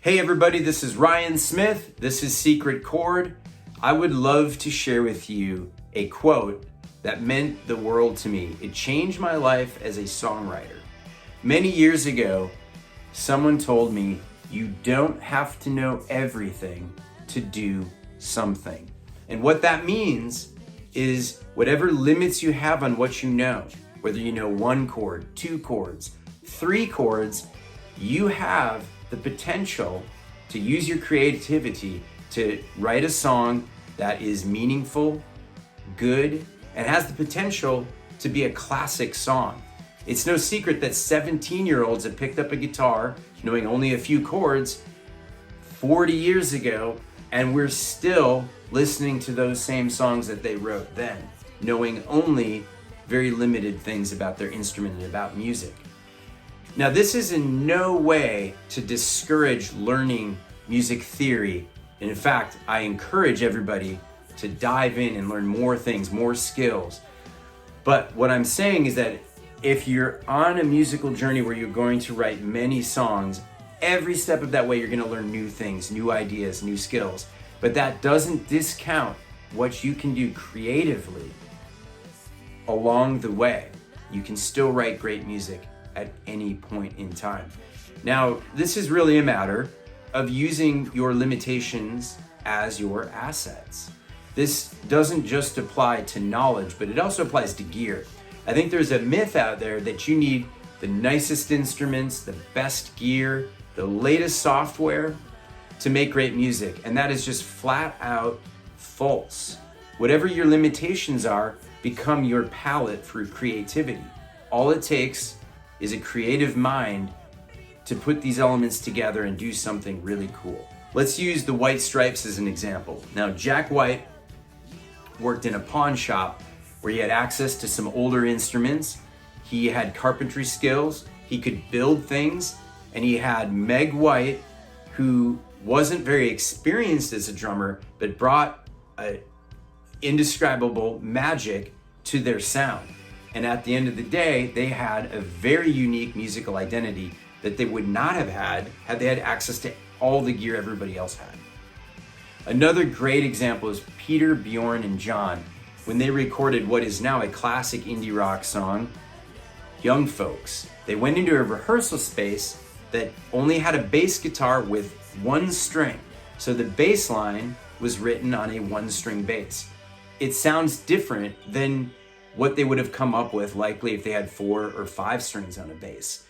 Hey everybody, this is Ryan Smith. This is Secret Chord. I would love to share with you a quote that meant the world to me. It changed my life as a songwriter. Many years ago, someone told me, you don't have to know everything to do something. And what that means is whatever limits you have on what you know, whether you know 1 chord, 2 chords, 3 chords, you have the potential to use your creativity to write a song that is meaningful, good, and has the potential to be a classic song. It's no secret that 17-year-olds have picked up a guitar knowing only a few chords 40 years ago, and we're still listening to those same songs that they wrote then, knowing only very limited things about their instrument and about music. Now, this is in no way to discourage learning music theory. And in fact, I encourage everybody to dive in and learn more things, more skills. But what I'm saying is that if you're on a musical journey where you're going to write many songs, every step of that way, you're gonna learn new things, new ideas, new skills. But that doesn't discount what you can do creatively along the way. You can still write great music at any point in time. Now, this is really a matter of using your limitations as your assets. This doesn't just apply to knowledge, but it also applies to gear. I think there's a myth out there that you need the nicest instruments, the best gear, the latest software to make great music, and that is just flat out false. Whatever your limitations are, become your palette for creativity. All it takes is a creative mind to put these elements together and do something really cool. Let's use the White Stripes as an example. Now, Jack White worked in a pawn shop where he had access to some older instruments. He had carpentry skills, he could build things, and he had Meg White, who wasn't very experienced as a drummer, but brought an indescribable magic to their sound. And at the end of the day, they had a very unique musical identity that they would not have had they had access to all the gear everybody else had. Another great example is Peter, Bjorn, and John, when they recorded what is now a classic indie rock song, Young Folks. They went into a rehearsal space that only had a bass guitar with 1 string. So the bass line was written on a 1-string bass. It sounds different than what they would have come up with likely if they had 4 or 5 strings on a bass.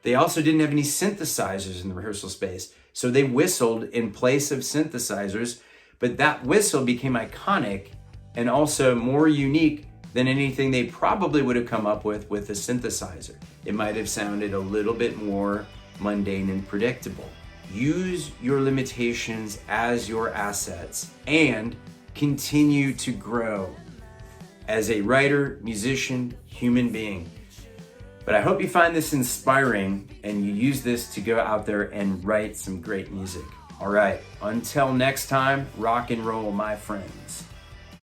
They also didn't have any synthesizers in the rehearsal space, so they whistled in place of synthesizers, but that whistle became iconic and also more unique than anything they probably would have come up with a synthesizer. It might have sounded a little bit more mundane and predictable. Use your limitations as your assets and continue to grow as a writer, musician, human being. But I hope you find this inspiring and you use this to go out there and write some great music. All right, until next time, rock and roll, my friends.